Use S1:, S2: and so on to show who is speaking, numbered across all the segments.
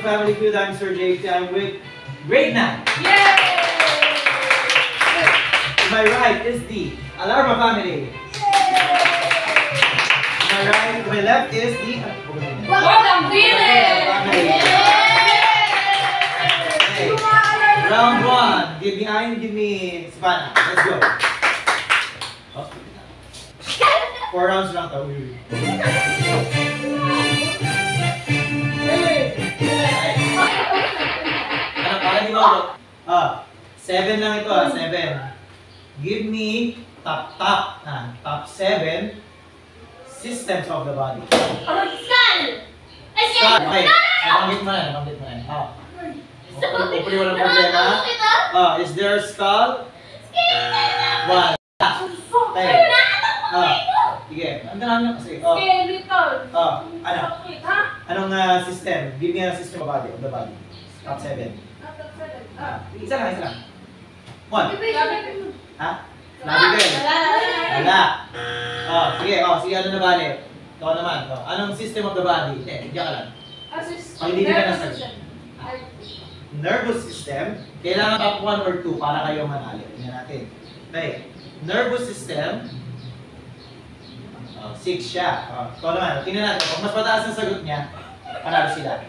S1: Family Feud. I'm Sir JT. I'm with grade 9.
S2: Yay!
S1: To my right is the Alarma family. To my right, to my left is the
S2: Welcome, Village!
S1: Okay. Round 1. Give me Ayn, give me Savannah. Let's go. Oh. 4 rounds lang to. Ano, para di mo? 7 lang ito 7. Give me top 7 systems of the body.
S2: Skull!
S1: Skull, okay. Nabanggit mo na. Hopefully walang problema. Is there a skull? Wala. Okay. Sige. Ang dami kasi.
S2: Skeleton!
S1: Ano?
S2: Ha?
S1: Anong system? Give me a system of the body. Top 7. Isa lang. 1. Ha? Nabigal. Wala. Sige. Sige, ano na bali? Ikaw naman. Anong system of the body? Diyan ka lang. Hindi ka nasagot. Nervous system. Kailangan top 1 or 2 para kayo manalo. Tingnan natin. Okay. Nervous system. 6 siya. Ikaw naman. Tingnan natin. Kung mas mataas ang sagot niya, panalo sila.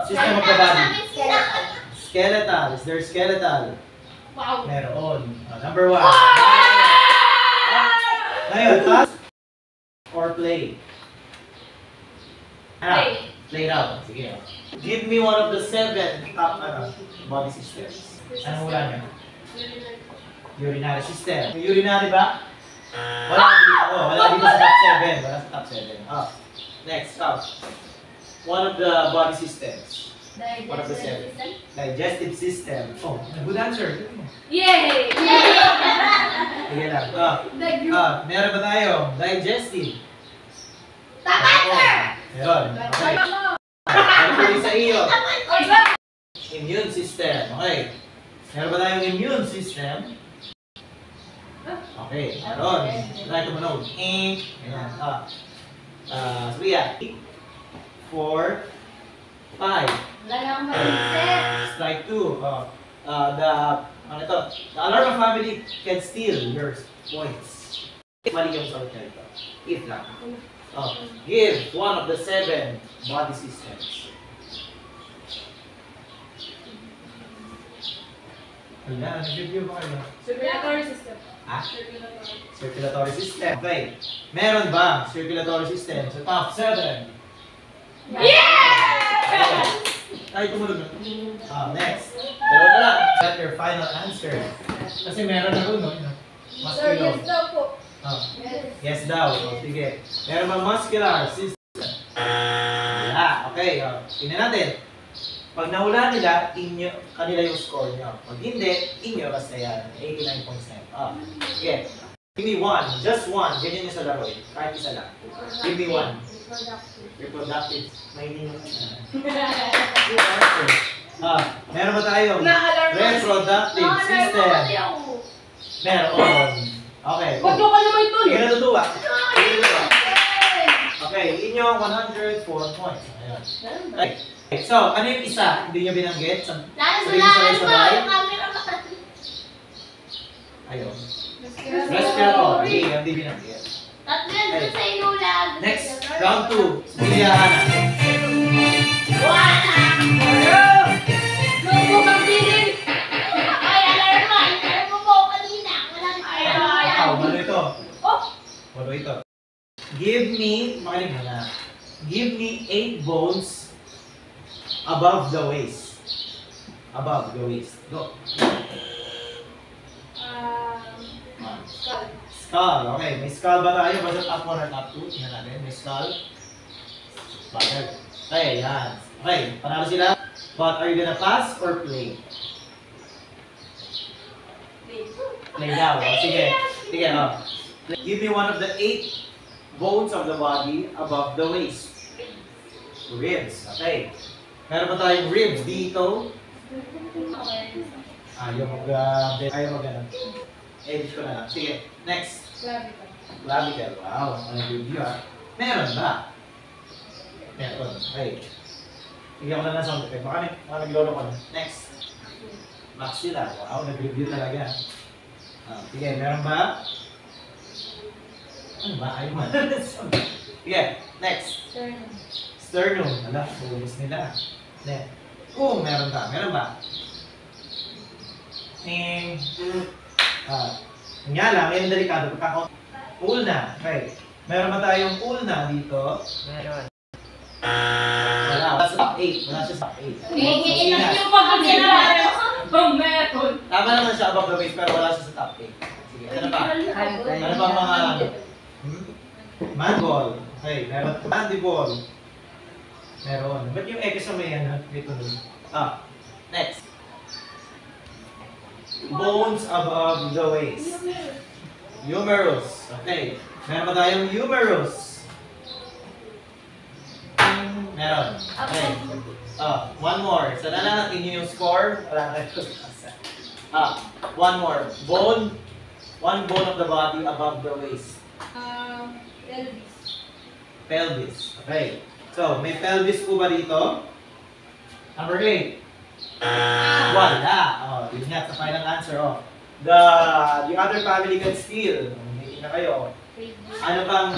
S1: System of the body. Skeletal. Is there skeletal?
S2: Wow!
S1: Meron. Number 1. Ngayon, task or play? Play daw. Sige. Give me one of the 7 top body systems. Anong wala niyo? Urinary system. Urinary ba? Wala dito. Wala dito sa top 7. Wala sa top 7. Next, top. One of the body systems. One of the 7. Digestive system. Good answer.
S2: Yay!
S1: Sige lang. Meron ba tayo? Digestive. Meron. Okay. Ano po sa iyo? Immune system. Okay. Meron ba tayong immune system? Okay. Meron. Try to manood. Ayan. Sabihan. 4, 5. Strike 2. The Alarma family can steal your points. Mali yung sagot niya ito. If lang. Give one of the 7 body systems. Wala, nag-review ba kayo?
S2: Circulatory system.
S1: Circulatory system. Okay. Meron ba circulatory system sa top 7?
S2: Yeah!
S1: Ay, tumulog na. Next. Dalawa na lang. That's your final answer. Kasi meron na rin, no?
S2: Sir,
S1: Muscular.
S2: yes daw po.
S1: Yes daw. Sige. Meron ba muscular system? Wala. Okay. Tingnan natin. Pag nahula nila, kanila yung score nyo. Pag hindi, inyo basta yan. 89%. Sige. Give me 1. Just 1. Ganyan nyo sa laro. Kahit isa lang. Give me 1. Reproductive. May hindi nyo. Meron ba tayo? Reproductive system. Meron. Okay.
S2: Ba't ka naman ito?
S1: Hindi ka natutuwa. Okay. Inyo 104 points. Okay. So, ano yung isa? Hindi nyo binanggit?
S2: Nasulaan mo yung camera mo.
S1: Ayun. Respiratory. Hindi binanggit.
S2: Tatlo yan sa inulag.
S1: Next. Round 2. Sabihan na.
S2: Wala! Go, magbilin! Ay, alarma! Alarma mo kanina. Walang alarma.
S1: Malo ito. Malo ito. Give me, makinig mo na. Give me 8 bones above the waist. Above the waist. Go.
S2: Skull.
S1: Skull. Okay. May skull ba tayo? Basta top 1 or top 2? Tingnan natin. May skull. Bagay. Okay, yan. Okay. Panalo sila. But are you gonna pass or play? Play daw. Sige. Sige. Give me one of the 8 bones of the body above the waist. Ribs. Okay. Meron pa tayong ribs dito. Ayaw mag-ganon. Edit ko na lang. Sige. Next. Clavicle. Wow. Ano review Meron ba? Meron. Okay. Bigyan ko na ng sound effect. Baka naglolo ko na. Next. Maxilla. Wow, nag-review talaga. Sige, meron ba? Ano ba? Ayaw man. Sige, next. Sternum. Ala, ubus nila. Next. Meron ba? Meron ba? Nga lang, yung delikado. Ulna. Okay. Meron ba tayong ulna dito?
S3: Meron.
S1: Wala sa top 8. Wala siya sa top 8.
S2: Yung pagkakilala ko. Meron.
S1: Tama naman siya above the waist pero wala siya sa top 8. Sige, ano pa? Ano pa mga manball? Okay, meron mandible. Meron. Ba't yung X sa may ano? Dito nun. Next. Bones above the waist. Humerus. Okay. Meron ba tayong humerus? Meron. Okay. One more. Sana na natin yung score. Wala na ito. One more. Bone. One bone of the body above the waist. Pelvis. Okay. So, may pelvis po ba dito? Number 8. Wala. Yun nga sa final answer. The other family can steal. Hindi na kayo. Ano pang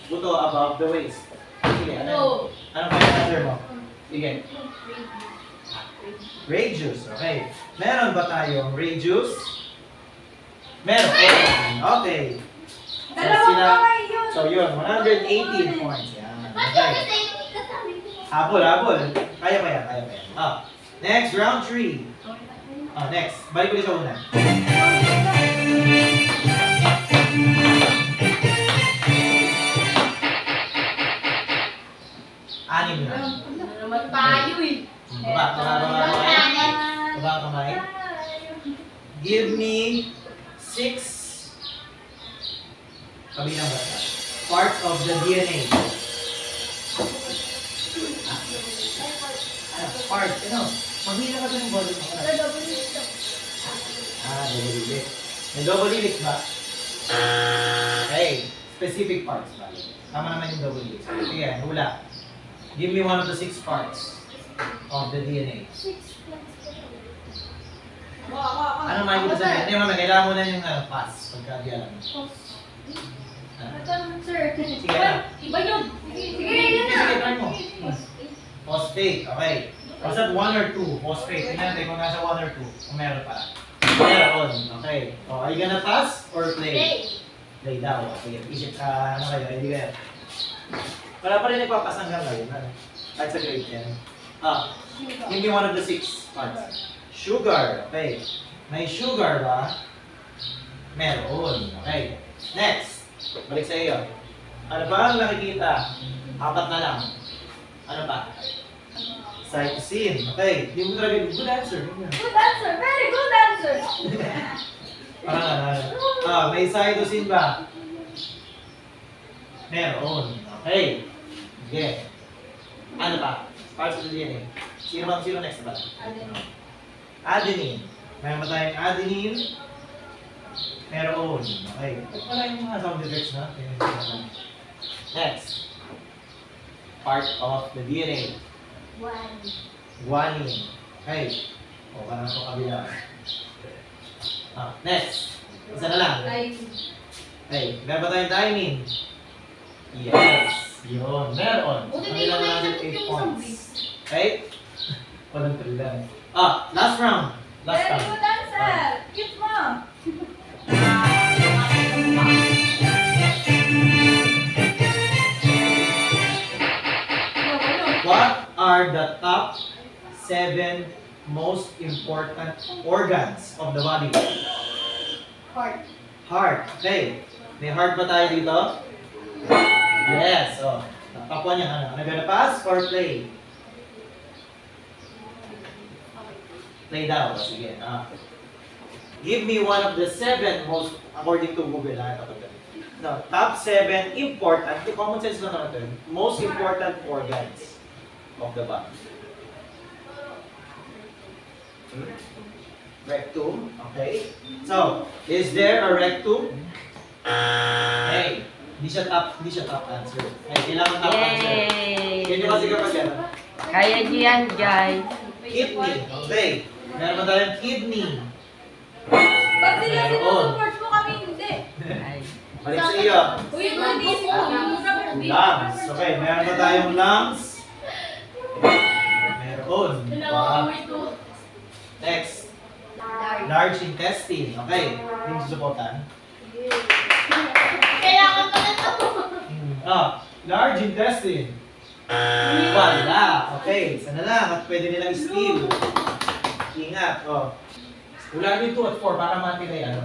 S1: buto above the waist? Sige, ano final answer mo? Sige. Radius. Okay. Meron ba tayong radius? Meron. Okay. So yun, 118 points. Yan. Okay. Habol. Kaya pa yan. Next, round 3. Next. Balik ulit sa una. Anim na.
S2: Naman tayo eh.
S1: Baba kamay. Give me 6 kabilang basta. Parts of the DNA. Parts, maghila ka ng body mo. Double helix. May double helix ba? Okay. Specific parts ba? Tama naman yung double helix. Sige, hula. Give me one of the 6 parts of the DNA. Ano makikita sa akin? Hindi, mama, kailangan mo na yung pass pagka di alam. Sige na.
S2: Iba yun.
S1: Sige, try mo. Phosphate, okay. Basta 1 or 2, phosphate. Tingnan natin kung nasa 1 or 2. Kung meron pa. Meron, okay. Are you gonna pass or play? Play daw. Okay, isip ano kayo, hindi kayo. Wala pa rin nagpapas hanggang ngayon. Kahit sa grade 10. Give me one of the 6 parts. Sugar, okay. May sugar ba? Meron, okay. Next, balik sa iyo. Ano ba ang nakikita? 4 na lang. Ano pa? Cytosine, okay. Hindi mo talaga, good answer.
S2: Good answer. Very good answer.
S1: Parang may cytosine ba? Meron, okay. Okay. Ano pa? Parts of the DNA. Sino next ba? Adenine. Meron ba tayong adenine? Meron. Okay. Wala yung mga sound effects na. Next. Part of the DNA. Guanine. Okay. O, parang ito kabila. Next. Isa na lang. Okay. Meron ba tayong thymine? Yes. Yun. Meron. Kailangan natin 8 points. Okay? Walang talilan. Last round. Last
S2: Very
S1: round.
S2: good answer. Keep mom.
S1: What are the top 7 most important organs of the body?
S2: Heart.
S1: Heart. Okay. May heart ba tayo dito? Yes. Top 1 yan. Ano gonna pass or play? Play daw. Sige. Give me one of the 7 most, according to Google, no, top 7 important, common sense lang naman ito, most important organs of the body. Rectum, okay. So, is there a rectum? Hey, hindi siya top answer. Hey, kailangan top answer. Ganyan kasi kapag yan.
S3: Kaya niyo yan, guys.
S1: Kidney. Okay. Meron pa tayong kidney.
S2: Ba't sila
S1: Meron.
S2: sinusupport mo kami hindi?
S3: Ay.
S1: Balik sa iyo.
S2: Uy, hindi mo.
S1: Lungs. Okay, meron pa tayong lungs. Meron. Next. Large intestine. Okay. Yung susuportan.
S2: Kailangan ko na to.
S1: Large intestine. Wala. Okay, sana lang at pwede nilang steal. Ingat. Wala rin 2 at 4 para matinay ano.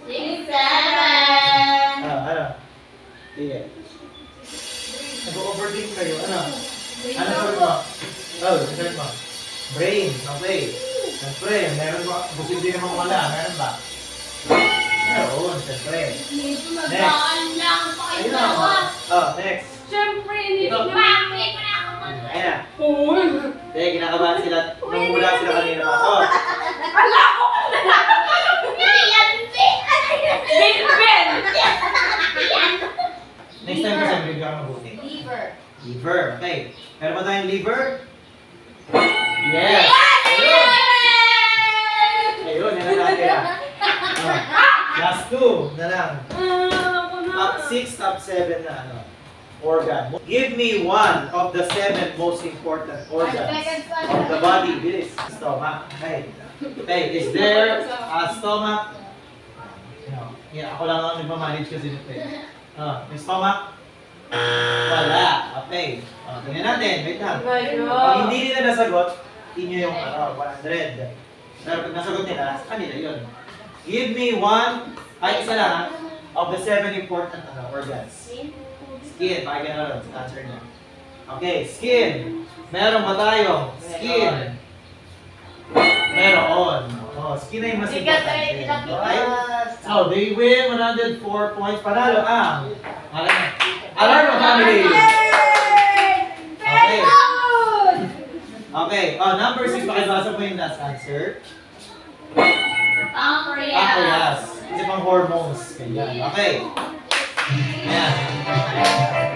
S2: 6, 7.
S1: Ano? Sige. Nag-overthink kayo. Ano? Ano sabi mo? Sabi mo. Brain. Okay. Siyempre, meron ba? Posible naman wala. Meron ba? Meron, siyempre.
S2: Magaan lang pa kayo
S1: Ayun
S2: dalawa.
S1: na. Next.
S2: Siyempre, hindi
S1: Ito.
S2: ko bakit wala akong mag-
S1: Ayan na. Sige, kinakabahan sila. Namumula sila kanina pa.
S2: Ala ko! Yan, Ben! Ben!
S1: Next time kasi bigyan ka mabuti.
S2: Liver.
S1: Liver. Okay. Meron ba tayong liver? Yes!
S2: Ayun!
S1: Ayun, yan ang natira. Last 2 na lang. Top 6, top 7 na ano. Organ. Give me one of the 7 most important organs of the body. Bilis. Stomach. Okay. Okay, is there a stomach? No. Yeah, ako lang ang nagmamanage kasi nito eh. May stomach? Wala. Okay. Tingnan natin. Wait lang. Pag hindi nila nasagot, inyo yung 100. Pero pag nasagot nila, kanila yun. Give me one, isa lang, of the 7 important organs. Skin, pakinggan na lang sa answer niya. Okay, skin. Meron ba tayo? Skin. Meron. Skin ay mas importante. Okay? So, they win 104 points. Panalo ang Alarma family. Okay. Okay. Number 6, pakibasa po yung last answer. Pancreas. Kasi pang hormones. Ganyan. Okay. Ayan.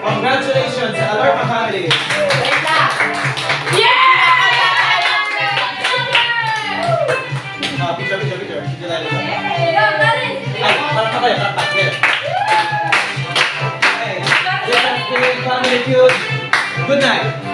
S1: Congratulations sa Alarma family. Picture. Picture tayo dito. Ay, parang pa kayo. Okay. Yes, family feud. Good night.